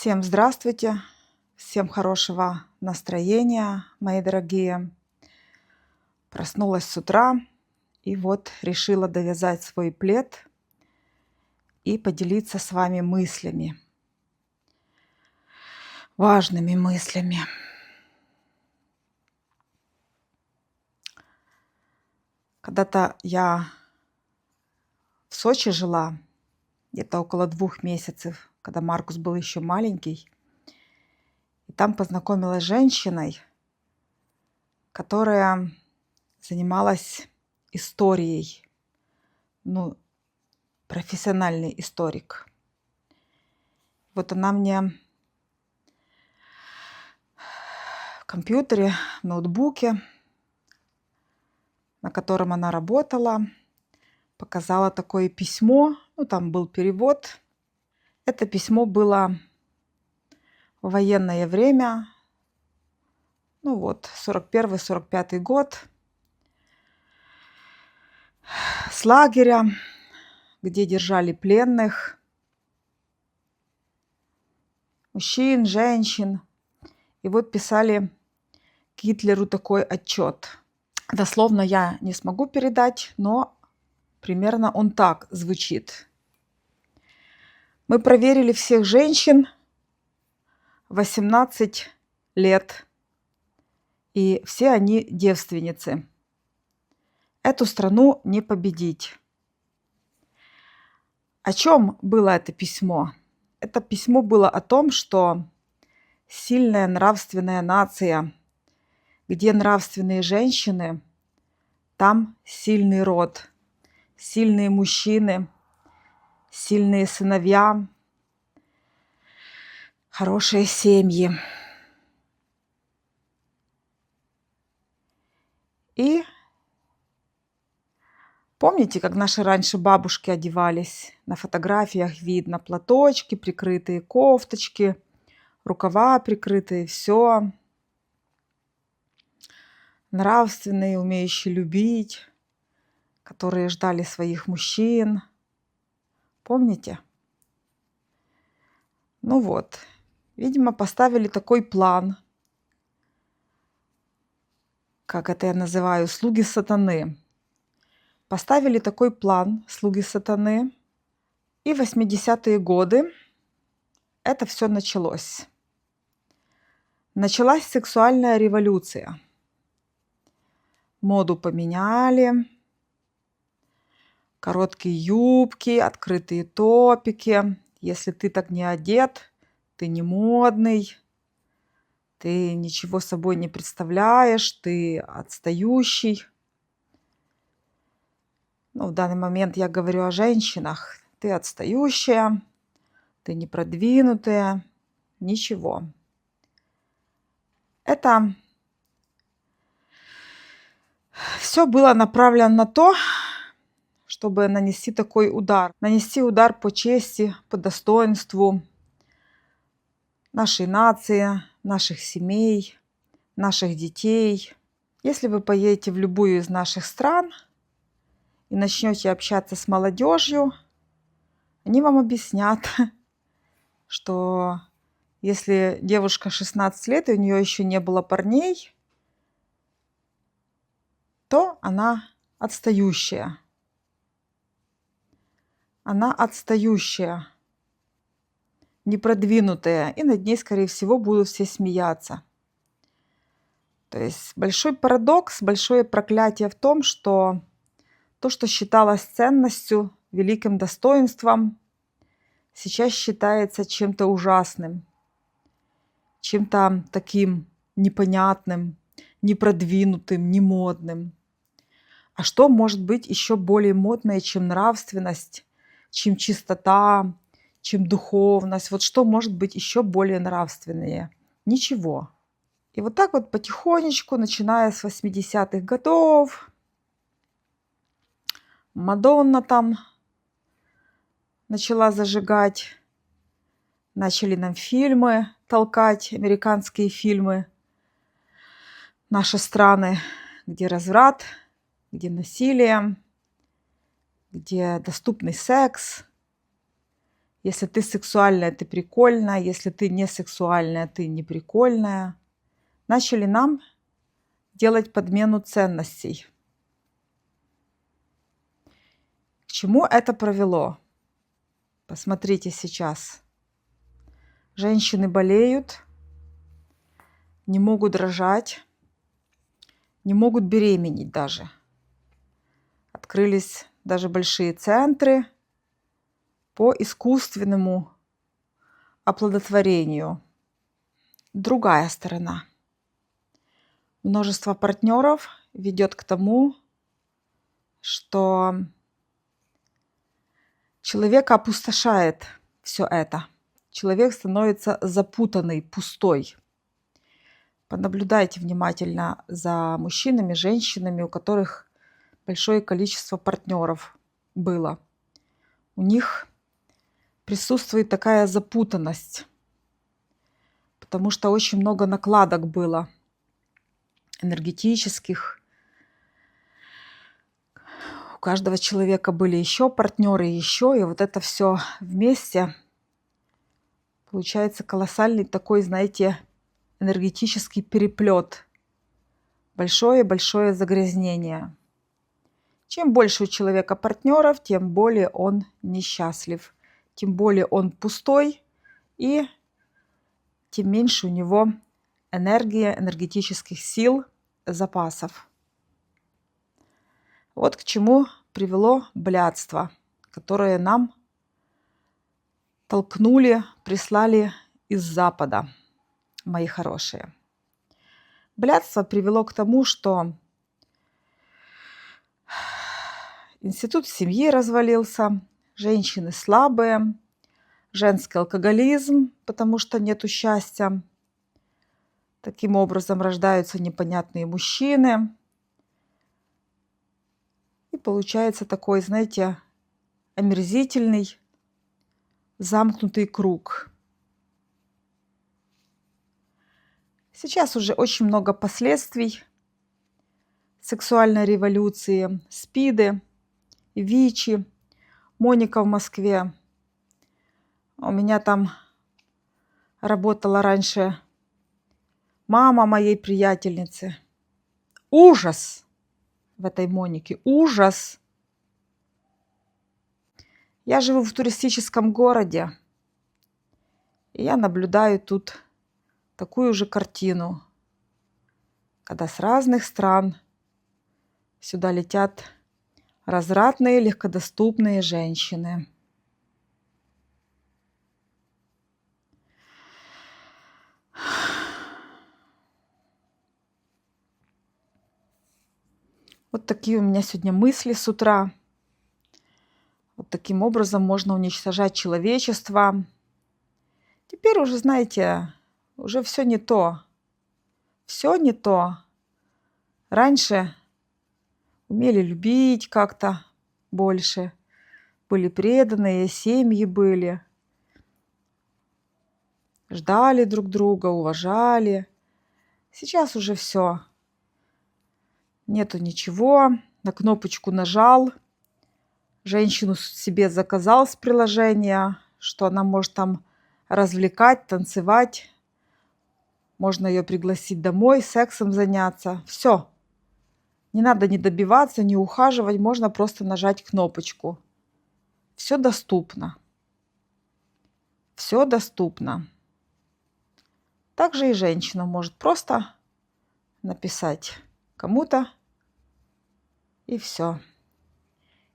Всем здравствуйте, всем хорошего настроения, мои дорогие. Проснулась с утра и вот решила довязать свой плед и поделиться с вами мыслями, важными мыслями. Когда-то я в Сочи жила, где-то около 2 месяцев, когда Маркус был еще маленький. И там познакомилась с женщиной, которая занималась историей, профессиональный историк. Вот она мне в компьютере, в ноутбуке, на котором она работала, показала такое письмо. Там был перевод. Это письмо было в военное время, 41-45 год, с лагеря, где держали пленных, мужчин, женщин. И вот писали Гитлеру такой отчет. Дословно я не смогу передать, но примерно он так звучит. Мы проверили всех женщин 18 лет, и все они девственницы. Эту страну не победить. О чем было это письмо? Это письмо было о том, что сильная нравственная нация, где нравственные женщины, там сильный род, сильные мужчины, сильные сыновья, хорошие семьи. И помните, как наши раньше бабушки одевались? На фотографиях видно платочки, прикрытые кофточки, рукава прикрытые, все. Нравственные, умеющие любить, которые ждали своих мужчин. Помните? Видимо, поставили такой план, как это я называю, слуги сатаны. Поставили такой план слуги сатаны, и в 80-е годы это все началось. Началась сексуальная революция. Моду поменяли, короткие юбки, открытые топики. Если ты так не одет, ты не модный, ты ничего собой не представляешь, ты отстающий. В данный момент я говорю о женщинах. Ты отстающая, ты не продвинутая, ничего. Это все было направлено на то, чтобы нанести такой удар. Нанести удар по чести, по достоинству нашей нации, наших семей, наших детей. Если вы поедете в любую из наших стран и начнете общаться с молодежью, они вам объяснят, что если девушка 16 лет и у нее еще не было парней, то она отстающая. Она отстающая, непродвинутая, и над ней, скорее всего, будут все смеяться. То есть большой парадокс, большое проклятие в том, что то, что считалось ценностью, великим достоинством, сейчас считается чем-то ужасным, чем-то таким непонятным, непродвинутым, немодным. А что может быть еще более модное, чем нравственность, чем чистота, чем духовность? Вот что может быть еще более нравственнее? Ничего. И вот так вот потихонечку, начиная с 80-х годов, Мадонна там начала зажигать, начали нам фильмы толкать, американские фильмы, наши страны, где разврат, где насилие, где доступный секс. Если ты сексуальная, ты прикольная. Если ты не сексуальная, ты не прикольная. Начали нам делать подмену ценностей. К чему это привело? Посмотрите сейчас. Женщины болеют, не могут рожать, не могут беременеть даже. Открылись даже большие центры по искусственному оплодотворению. Другая сторона. Множество партнеров ведет к тому, что человека опустошает все это. Человек становится запутанный, пустой. Понаблюдайте внимательно за мужчинами, женщинами, у которых большое количество партнеров было. У них присутствует такая запутанность, потому что очень много накладок было энергетических. У каждого человека были еще партнеры, еще, и вот это все вместе получается колоссальный такой, знаете, энергетический переплет. Большое-большое загрязнение. Чем больше у человека партнеров, тем более он несчастлив, тем более он пустой, и тем меньше у него энергии, энергетических сил, запасов. Вот к чему привело блядство, которое нам толкнули, прислали из Запада, мои хорошие. Блядство привело к тому, что институт семьи развалился, женщины слабые, женский алкоголизм, потому что нету счастья. Таким образом рождаются непонятные мужчины. И получается такой, знаете, омерзительный, замкнутый круг. Сейчас уже очень много последствий сексуальной революции, СПИДы, ВИЧи, Моника в Москве. У меня там работала раньше мама моей приятельницы. Ужас в этой Монике, ужас. Я живу в туристическом городе, и я наблюдаю тут такую же картину, когда с разных стран сюда летят развратные, легкодоступные женщины. Вот такие у меня сегодня мысли с утра. Вот таким образом можно уничтожать человечество. Теперь уже, знаете, уже все не то. Все не то. Раньше умели любить как-то больше. Были преданные, семьи были. Ждали друг друга, уважали. Сейчас уже все. Нету ничего. На кнопочку нажал. Женщину себе заказал с приложения, что она может там развлекать, танцевать. Можно ее пригласить домой, сексом заняться. Все. Не надо ни добиваться, ни ухаживать. Можно просто нажать кнопочку. Все доступно. Все доступно. Также и женщина может просто написать кому-то, и все.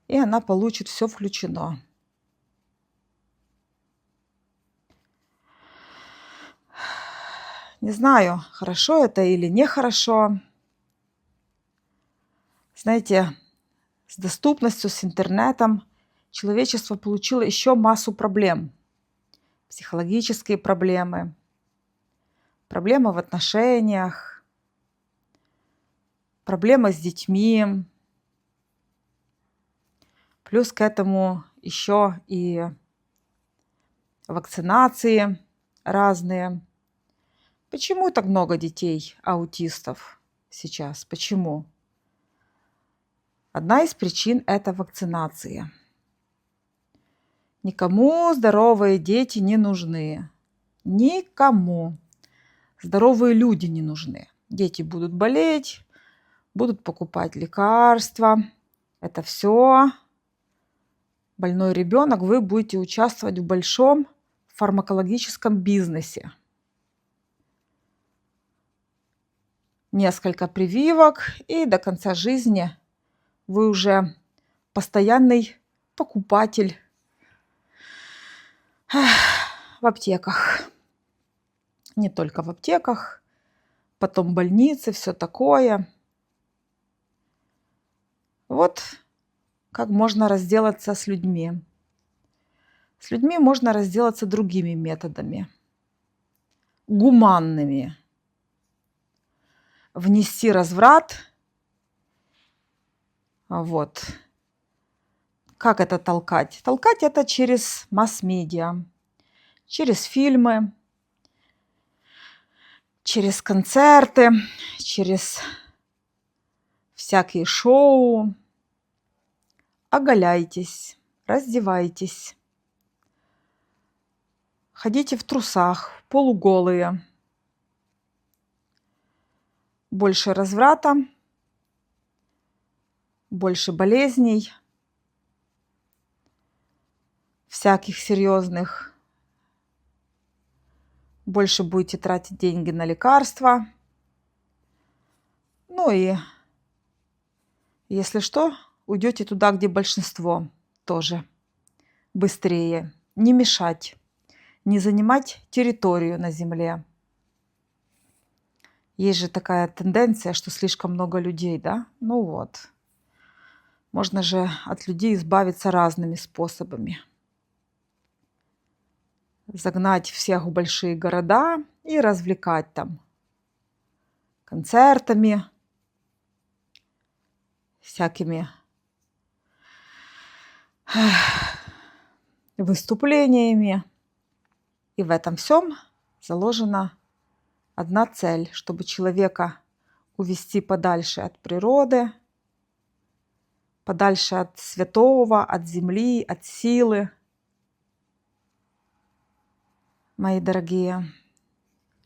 И она получит все включено. Не знаю, хорошо это или нехорошо. Знаете, с доступностью, с интернетом человечество получило еще массу проблем. Психологические проблемы, проблемы в отношениях, проблемы с детьми. Плюс к этому еще и вакцинации разные. Почему так много детей аутистов сейчас? Почему? Одна из причин – это вакцинации. Никому здоровые дети не нужны. Никому. Здоровые люди не нужны. Дети будут болеть, будут покупать лекарства. Это все больной ребенок. Вы будете участвовать в большом фармакологическом бизнесе. Несколько прививок, и до конца жизни вы уже постоянный покупатель в аптеках. Не только в аптеках, потом больницы, все такое. Вот как можно разделаться с людьми. С людьми можно разделаться другими методами, гуманными. Внести разврат. Вот. Как это толкать? Толкать это через масс-медиа, через фильмы, через концерты, через всякие шоу. Оголяйтесь, раздевайтесь. Ходите в трусах, полуголые. Больше разврата, больше болезней, всяких серьезных. Больше будете тратить деньги на лекарства. Ну и, если что, уйдете туда, где большинство тоже. Быстрее. Не мешать, не занимать территорию на земле. Есть же такая тенденция, что слишком много людей, да? Ну вот. Можно же от людей избавиться разными способами. Загнать всех в большие города и развлекать там концертами, всякими выступлениями. И в этом всем заложена одна цель, чтобы человека увести подальше от природы, подальше от святого, от земли, от силы. Мои дорогие,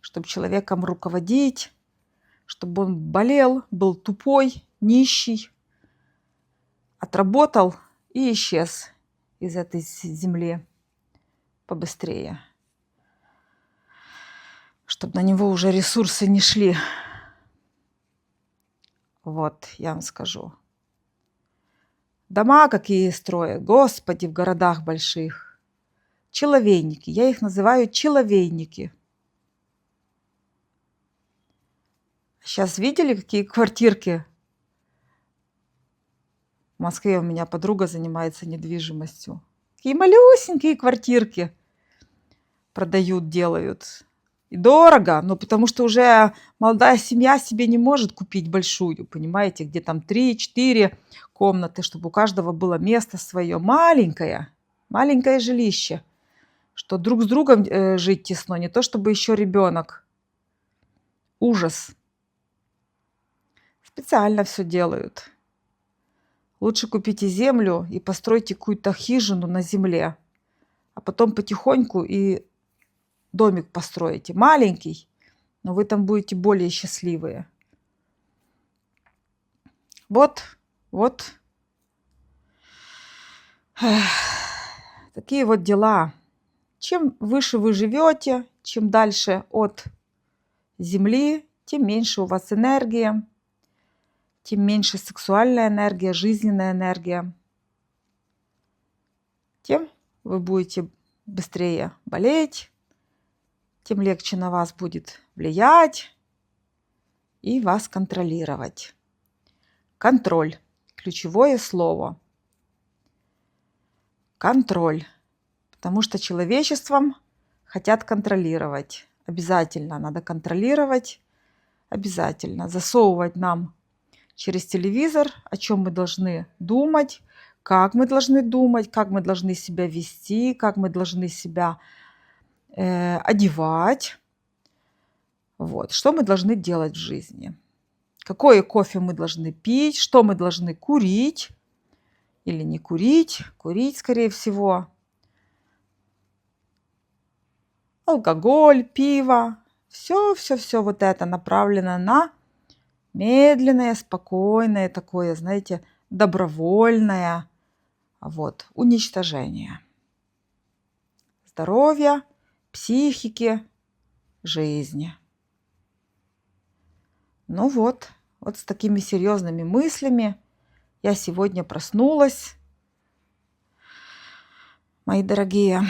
чтобы человеком руководить, чтобы он болел, был тупой, нищий, отработал и исчез из этой земли побыстрее. Чтобы на него уже ресурсы не шли. Вот, я вам скажу. Дома какие строят, Господи, в городах больших. Человейники, я их называю человейники. Сейчас видели, какие квартирки? В Москве у меня подруга занимается недвижимостью. Какие малюсенькие квартирки продают, делают. И дорого, но потому что уже молодая семья себе не может купить большую, понимаете, где там 3-4 комнаты, чтобы у каждого было место свое. Маленькое жилище, что друг с другом жить тесно, не то чтобы еще ребенок. Ужас. Специально все делают. Лучше купите землю и постройте какую-то хижину на земле, а потом потихоньку и домик построите. Маленький, но вы там будете более счастливые. Вот. Такие вот дела. Чем выше вы живете, чем дальше от земли, тем меньше у вас энергии, тем меньше сексуальная энергия, жизненная энергия. Тем вы будете быстрее болеть, тем легче на вас будет влиять и вас контролировать. Контроль. Ключевое слово. Контроль. Потому что человечеством хотят контролировать. Обязательно надо контролировать. Обязательно засовывать нам через телевизор, о чем мы должны думать, как мы должны себя вести, как мы должны себя одевать. Вот. Что мы должны делать в жизни. Какое кофе мы должны пить, что мы должны курить или не курить. Курить, скорее всего. алкоголь, пиво. Все вот это направлено на медленное, спокойное такое, знаете, добровольное вот, уничтожение здоровья, психики, жизни. Ну вот с такими серьезными мыслями я сегодня проснулась, мои дорогие.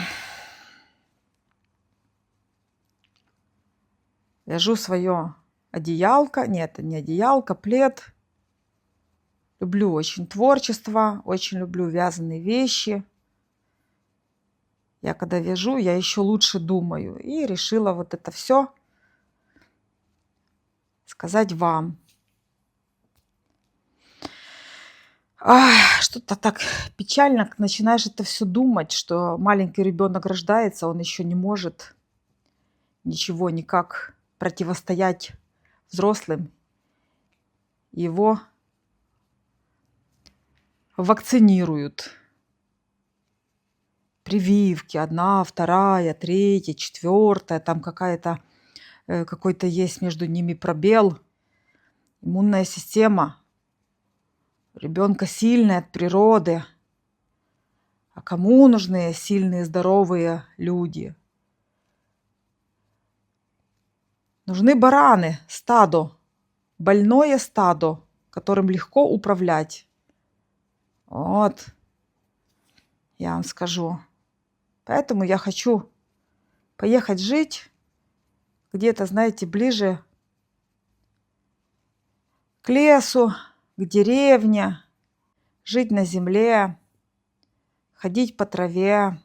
Вяжу свое одеялко. Нет, не одеялко, плед. Люблю очень творчество, очень люблю вязаные вещи. Я когда вяжу, я еще лучше думаю. И решила вот это все сказать вам. Что-то так печально, начинаешь это все думать, что маленький ребенок рождается, он еще не может ничего никак противостоять взрослым. Его вакцинируют. Прививки 1, 2, 3, 4, там какой-то есть между ними пробел. Иммунная система у ребенка сильная от природы. А кому нужны сильные, здоровые люди? Нужны бараны, стадо, больное стадо, которым легко управлять. Вот, я вам скажу. Поэтому я хочу поехать жить где-то, знаете, ближе к лесу, к деревне, жить на земле, ходить по траве,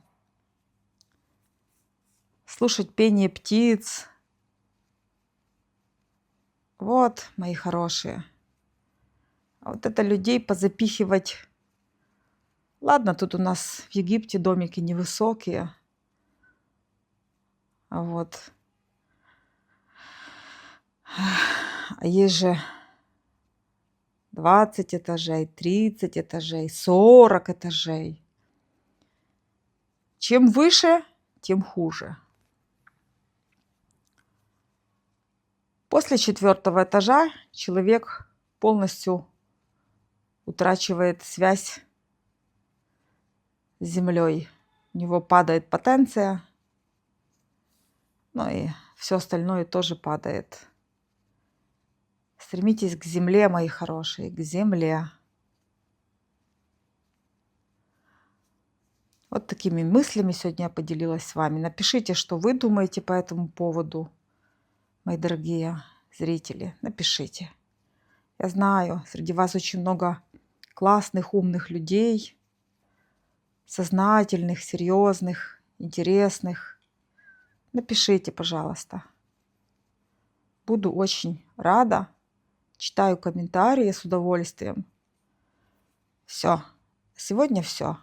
слушать пение птиц. Вот, мои хорошие. А вот это людей позапихивать. Ладно, тут у нас в Египте домики невысокие. А вот. А есть же 20 этажей, 30 этажей, 40 этажей. Чем выше, тем хуже. После 4-го этажа человек полностью утрачивает связь с землей. У него падает потенция, ну и все остальное тоже падает. Стремитесь к земле, мои хорошие, к земле. Вот такими мыслями сегодня я поделилась с вами. Напишите, что вы думаете по этому поводу, мои дорогие зрители. Напишите. Я знаю, среди вас очень много классных, умных людей, сознательных, серьезных, интересных. Напишите, пожалуйста. Буду очень рада. Читаю комментарии с удовольствием. Все. Сегодня все.